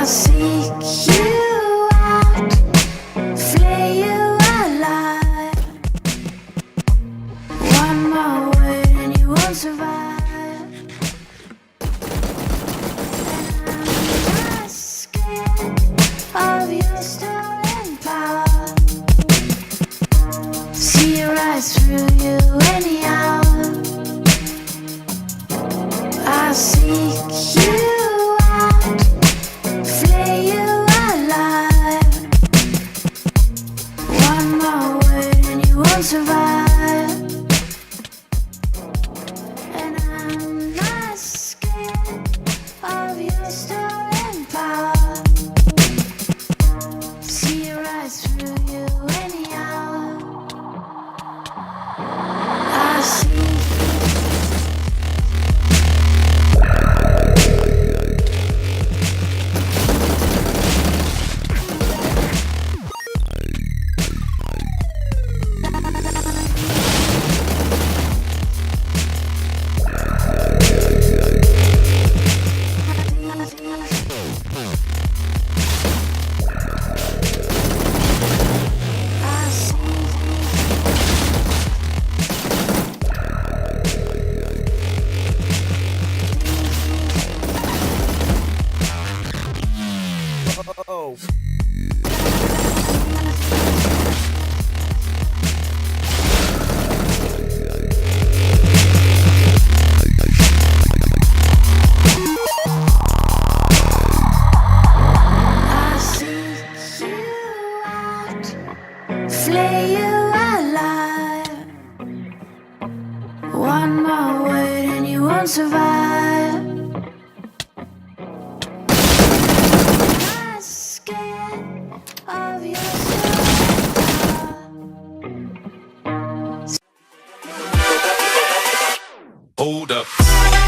seek you out, flay you alive. One more word and you won't survive. And I'm not scared of your stolen power. See right through you anyhow. I seek you out, flay you alive. One more word and you won't survive. And I'm not scared of your stolen power. See right through you anyhow. I see. Flay you alive. One more word and you won't survive. Not scared of your Hold up.